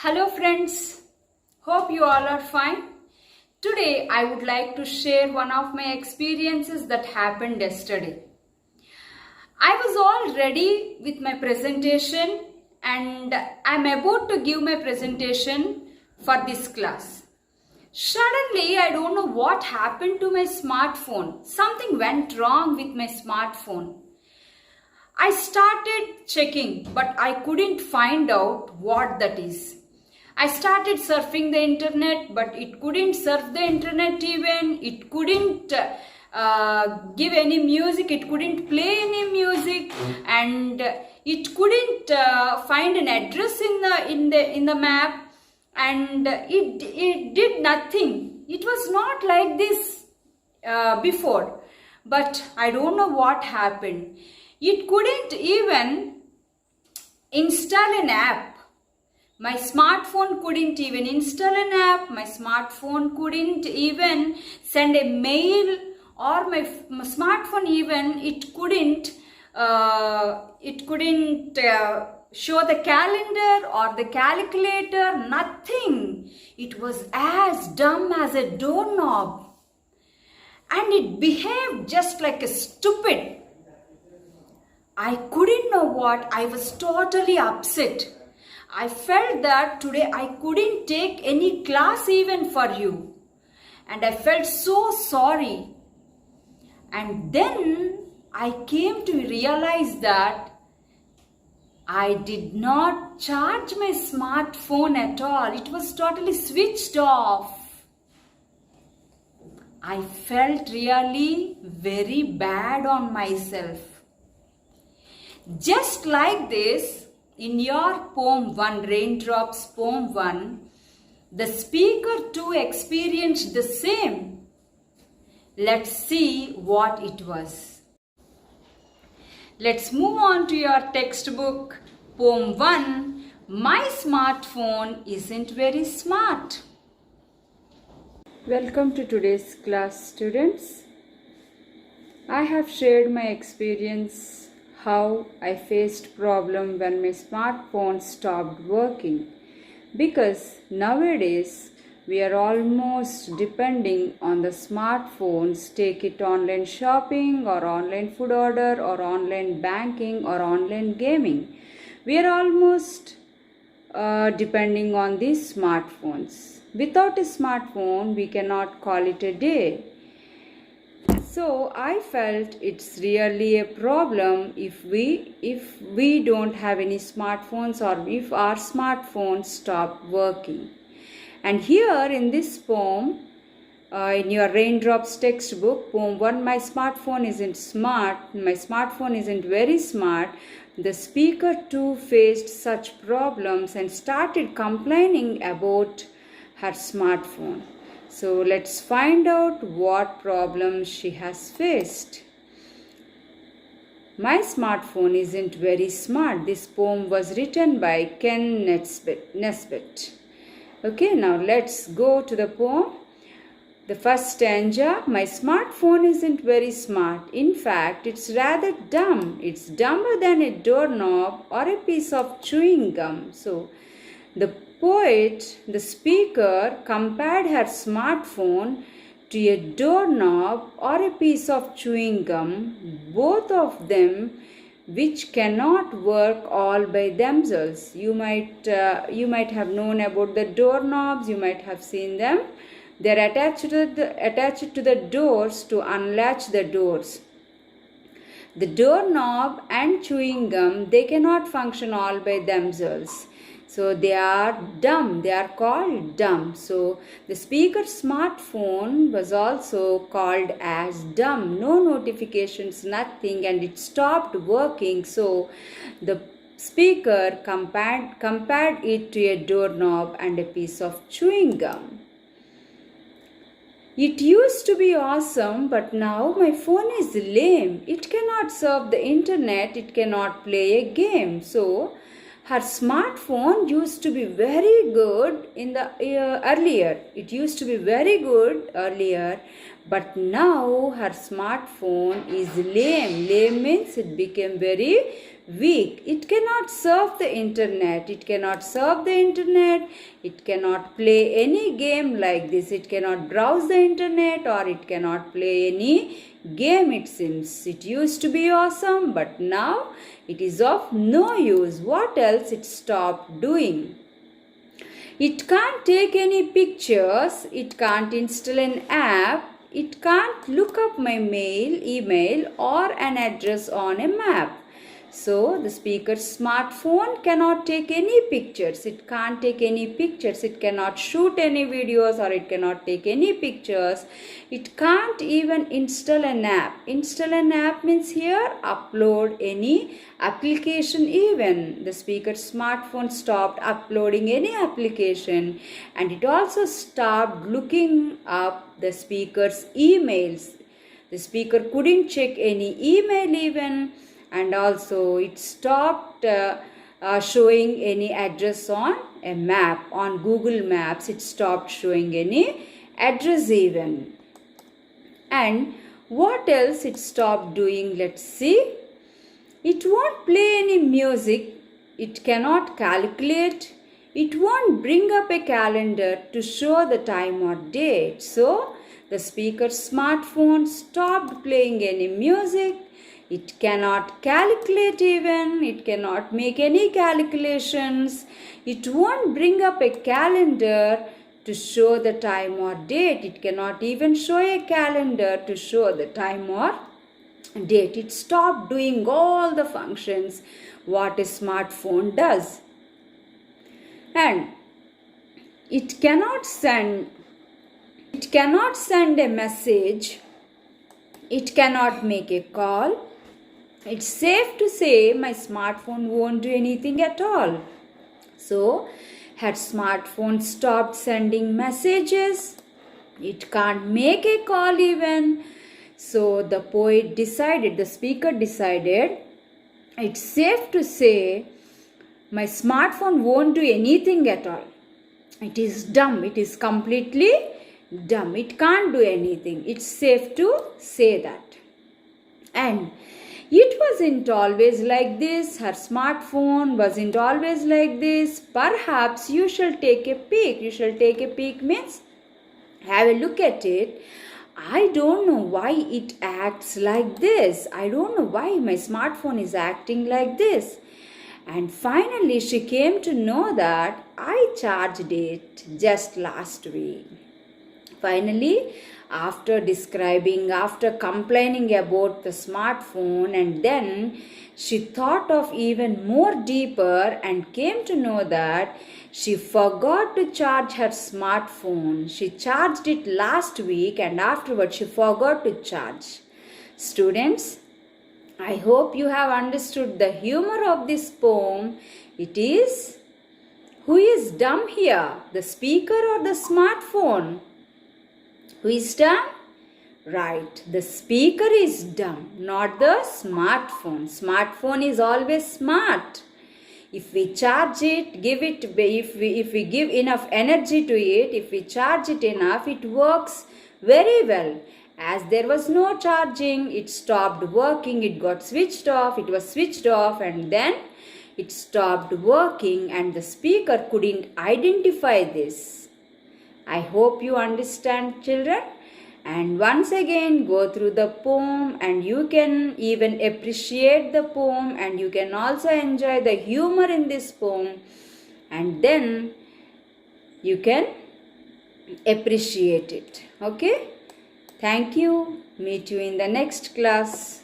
Hello friends, hope you all are fine. Today I would like to share one of my experiences that happened yesterday. I was all ready with my presentation and I'm about to give my presentation for this class. Suddenly, I don't know what happened to my smartphone. Something went wrong with my smartphone. I started checking, but I couldn't find out what that is. I started surfing the internet, but it couldn't surf the internet even. It couldn't give any music. It couldn't play any music, and it couldn't find an address in the map. And it did nothing. It was not like this before, but I don't know what happened. It couldn't even install an app. My smartphone couldn't even install an app. My smartphone couldn't even send a mail, or my smartphone even it couldn't show the calendar or the calculator. Nothing. It was as dumb as a doorknob, and it behaved just like a stupid. I couldn't know what. I was totally upset. I felt that today I couldn't take any class even for you. And I felt so sorry. And then I came to realize that I did not charge my smartphone at all. It was totally switched off. I felt really very bad on myself. Just like this, in your poem 1, Raindrops poem 1, the speaker too experienced the same. Let's see what it was. Let's move on to your textbook, poem 1, My Smartphone Isn't Very Smart. Welcome to today's class, students. I have shared my experience how I faced problem when my smartphone stopped working, because nowadays we are almost depending on the smartphones. Take it online shopping or online food order or online banking or online gaming. We are almost depending on these smartphones. Without a smartphone we cannot call it a day. So I felt it's really a problem if we don't have any smartphones, or if our smartphones stop working. And here in this poem, in your Raindrops textbook, poem 1, My Smartphone Isn't Smart, my smartphone isn't very smart, the speaker too faced such problems and started complaining about her smartphone. So let's find out what problems she has faced. My smartphone isn't very smart. This poem was written by Ken Nesbitt. Okay, now let's go to the poem. The first stanza, my smartphone isn't very smart. In fact, it's rather dumb. It's dumber than a doorknob or a piece of chewing gum. So the poet, the speaker, compared her smartphone to a doorknob or a piece of chewing gum, both of them which cannot work all by themselves. You might have known about the doorknobs. You might have seen them. They are attached to the doors to unlatch the doors. The doorknob and chewing gum, they cannot function all by themselves. So they are dumb. They are called dumb. So the speaker's smartphone was also called as dumb. No notifications, nothing, and it stopped working. So the speaker compared it to a doorknob and a piece of chewing gum. It used to be awesome, but now my phone is lame. It cannot surf the internet. It cannot play a game. So her smartphone used to be very good in the earlier. It used to be very good earlier, but now her smartphone is lame. Lame means it became very weak. It cannot surf the internet. It cannot surf the internet. It cannot play any game like this. It cannot browse the internet or it cannot play any game, it seems. It used to be awesome, but now it is of no use. What else it stopped doing? It can't take any pictures. It can't install an app. It can't look up my email or an address on a map. So the speaker's smartphone cannot take any pictures. It can't take any pictures. It cannot shoot any videos or it cannot take any pictures. It can't even install an app. Install an app means here upload any application even. The speaker's smartphone stopped uploading any application, and it also stopped looking up the speaker's emails. The speaker couldn't check any email even. And also it stopped showing any address on a map. On Google Maps, it stopped showing any address even. And what else it stopped doing? Let's see. It won't play any music. It cannot calculate. It won't bring up a calendar to show the time or date. So the speaker's smartphone stopped playing any music. It cannot calculate even. It cannot make any calculations. It won't bring up a calendar to show the time or date. It cannot even show a calendar to show the time or date. It stopped doing all the functions what a smartphone does. And it cannot send a message. It cannot make a call. It's safe to say my smartphone won't do anything at all. So, her smartphone stopped sending messages. It can't make a call even. So, the speaker decided, it's safe to say my smartphone won't do anything at all. It is dumb. It is completely dumb. It can't do anything. It's safe to say that. And it wasn't always like this. Her smartphone wasn't always like this. Perhaps you shall take a peek. You shall take a peek means have a look at it. I don't know why it acts like this. I don't know why my smartphone is acting like this. And finally she came to know that I charged it just last week. Finally, after complaining about the smartphone, and then she thought of even more deeper and came to know that she forgot to charge her smartphone. She charged it last week and afterwards she forgot to charge. Students, I hope you have understood the humor of this poem. It is, who is dumb here, the speaker or the smartphone? Who is dumb? Right, the speaker is dumb, not the smartphone. Smartphone is always smart. If we charge it, if we give enough energy to it, if we charge it enough, it works very well. As there was no charging, it stopped working, it got switched off, it was switched off, and then it stopped working, and the speaker couldn't identify this. I hope you understand, children. And once again go through the poem, and you can even appreciate the poem, and you can also enjoy the humor in this poem, and then you can appreciate it. Okay? Thank you. Meet you in the next class.